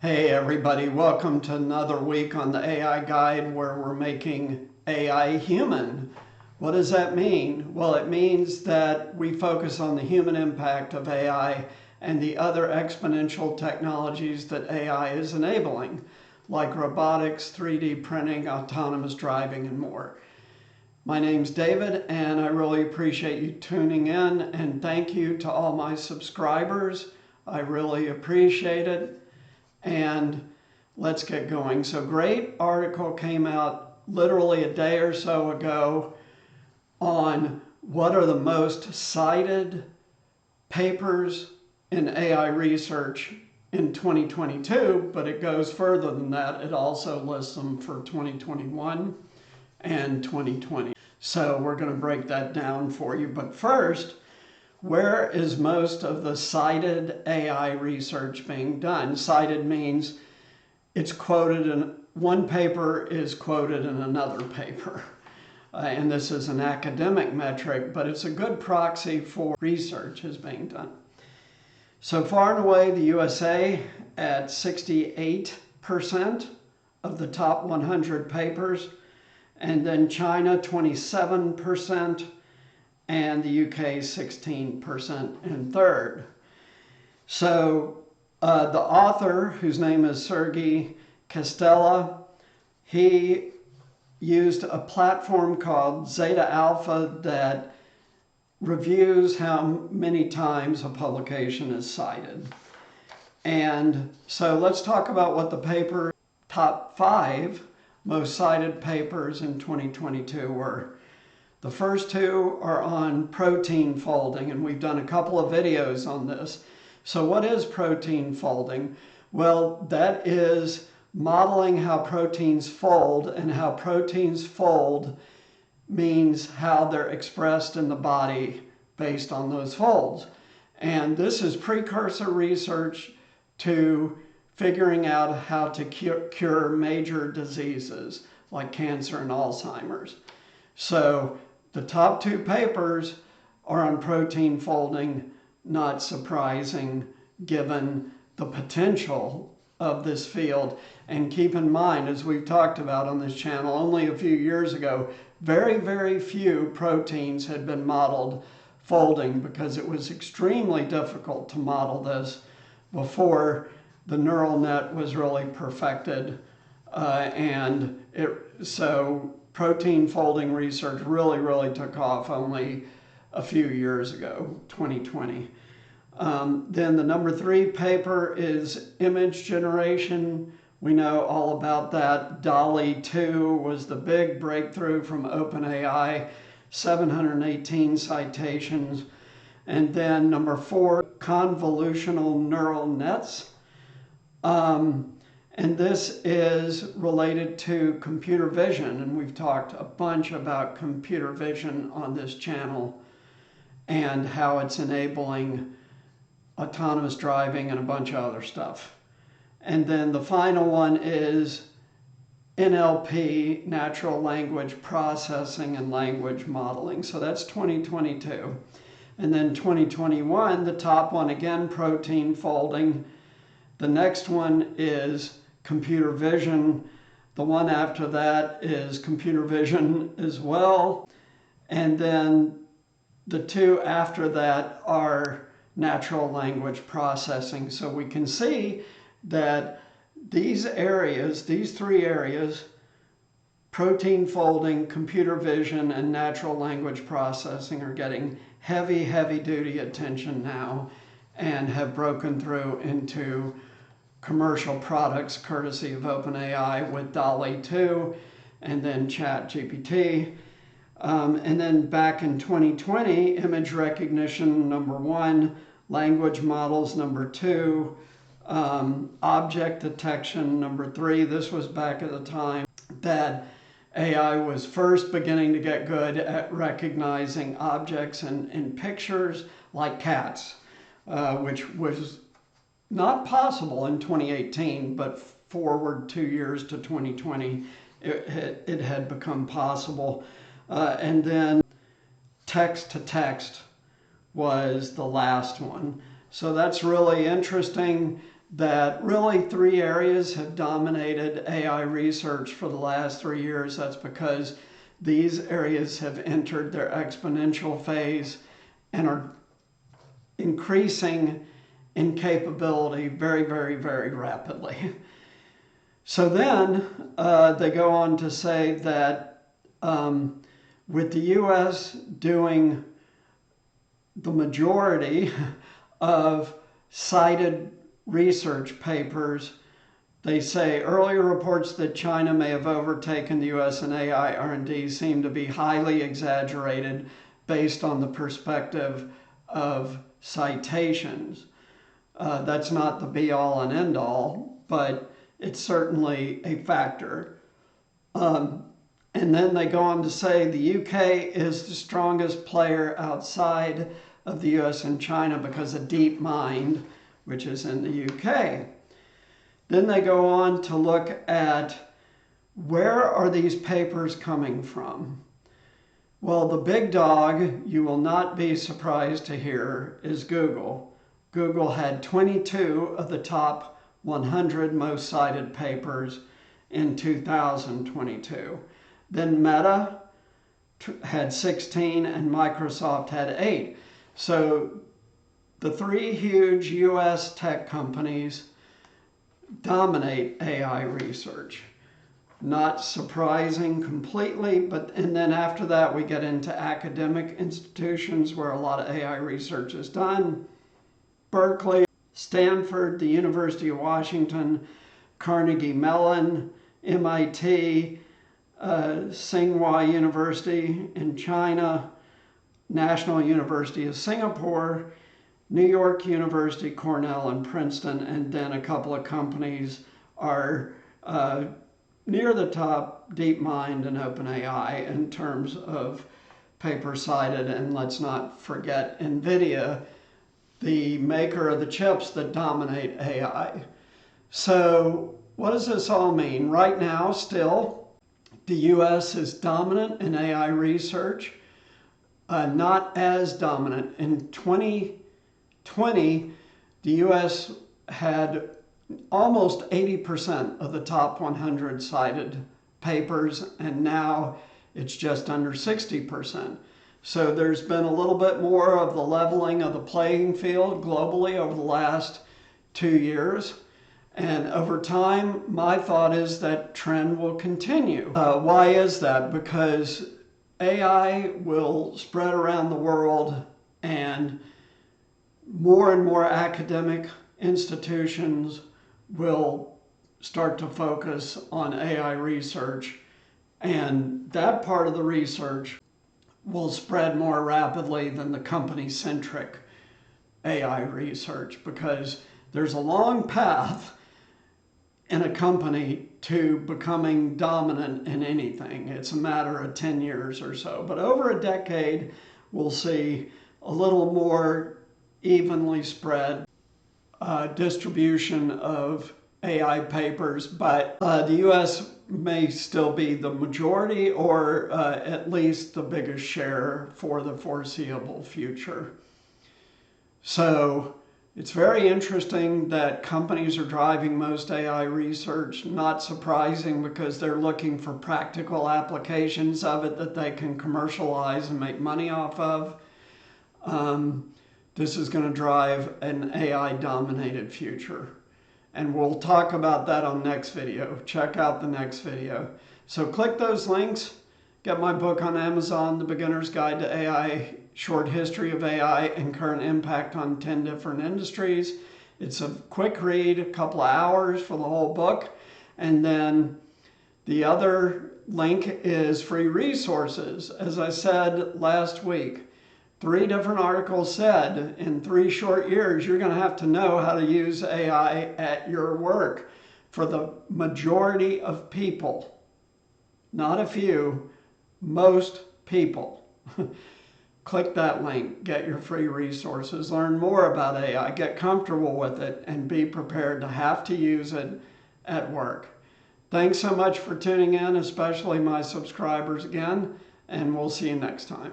Hey everybody, welcome to another week on the AI Guide where we're making AI human. What does that mean? Well, it means that we focus on the human impact of AI and the other exponential technologies that AI is enabling, like robotics, 3D printing, autonomous driving, and more. My name's David, and I really appreciate you tuning in, and thank you to all my subscribers. I really appreciate it. And let's get going. So great article came out literally a day or so ago on what are the most cited papers in AI research in 2022, but it goes further than that. It also lists them for 2021 and 2020. So we're going to break that down for you. But first, where is most of the cited AI research being done? Cited means it's quoted in one paper is quoted in another paper. And this is an academic metric, but it's a good proxy for research is being done. So far and away, the USA at 68% of the top 100 papers, and then China 27%, and the UK 16% in third. So the author, whose name is Sergey Castella, he used a platform called Zeta Alpha that reviews how many times a publication is cited. And so let's talk about what the paper top 5 most cited papers in 2022 were. The first two are on protein folding, and we've done a couple of videos on this. So what is protein folding? Well, that is modeling how proteins fold, and how proteins fold means how they're expressed in the body based on those folds. And this is precursor research to figuring out how to cure major diseases like cancer and Alzheimer's. So the top 2 papers are on protein folding, not surprising given the potential of this field. And keep in mind, as we've talked about on this channel, only a few years ago, very, very few proteins had been modeled folding because it was extremely difficult to model this before the neural net was really perfected. So protein folding research really took off only a few years ago, 2020. Then the number 3 paper is image generation. We know all about that. DALL-E 2 was the big breakthrough from OpenAI, 718 citations. And then number 4, convolutional neural nets. And this is related to computer vision, and we've talked a bunch about computer vision on this channel and how it's enabling autonomous driving and a bunch of other stuff. And then the final one is NLP, natural language processing and language modeling. So that's 2022. And then 2021, the top one again, protein folding. The next one is computer vision. The one after that is computer vision as well. And then the 2 after that are natural language processing. So we can see that these areas, these 3 areas, protein folding, computer vision, and natural language processing are getting heavy duty attention now and have broken through into commercial products courtesy of OpenAI with DALL-E 2 and then ChatGPT. And then back in 2020, image recognition number 1, language models number 2, object detection number 3. This was back at the time that AI was first beginning to get good at recognizing objects in pictures like cats, which was not possible in 2018, but forward 2 years to 2020, it had become possible. And then text to text was the last one. So that's really interesting. that really 3 areas have dominated AI research for the last 3 years. That's because these areas have entered their exponential phase and are increasing in capability very, very, very rapidly. So then they go on to say that with the US doing the majority of cited research papers, they say earlier reports that China may have overtaken the US in AI R&D seem to be highly exaggerated based on the perspective of citations. That's not the be-all and end-all, but it's certainly a factor. And then they go on to say the UK is the strongest player outside of the US and China because of DeepMind, which is in the UK. Then they go on to look at where are these papers coming from? Well, the big dog, you will not be surprised to hear, is Google. Google had 22 of the top 100 most cited papers in 2022. Then Meta had 16 and Microsoft had 8. So the 3 huge US tech companies dominate AI research. Not surprising completely, and then after that we get into academic institutions where a lot of AI research is done. Berkeley, Stanford, the University of Washington, Carnegie Mellon, MIT, Tsinghua University in China, National University of Singapore, New York University, Cornell, and Princeton, and then a couple of companies are near the top, DeepMind and OpenAI in terms of paper cited. And let's not forget NVIDIA, the maker of the chips that dominate AI. So what does this all mean? Right now, still, the US is dominant in AI research, not as dominant. In 2020, the US had almost 80% of the top 100 cited papers, and now it's just under 60%. So there's been a little bit more of the leveling of the playing field globally over the last 2 years. And over time, my thought is that trend will continue. Why is that? Because AI will spread around the world and more academic institutions will start to focus on AI research, and that part of the research will spread more rapidly than the company-centric AI research, because there's a long path in a company to becoming dominant in anything. It's a matter of 10 years or so, but over a decade we'll see a little more evenly spread distribution of AI papers, but the US may still be the majority, or at least the biggest share for the foreseeable future. So it's very interesting that companies are driving most AI research. Not surprising, because they're looking for practical applications of it that they can commercialize and make money off of. This is going to drive an AI-dominated future. And we'll talk about that on next video. Check out the next video. So click those links. Get my book on Amazon, The Beginner's Guide to AI, Short History of AI and Current Impact on 10 Different Industries. It's a quick read, a couple of hours for the whole book. And then the other link is free resources. As I said last week, 3 different articles said in 3 short years, you're going to have to know how to use AI at your work. For the majority of people, not a few, most people. Click that link, get your free resources, learn more about AI, get comfortable with it, and be prepared to have to use it at work. Thanks so much for tuning in, especially my subscribers again, and we'll see you next time.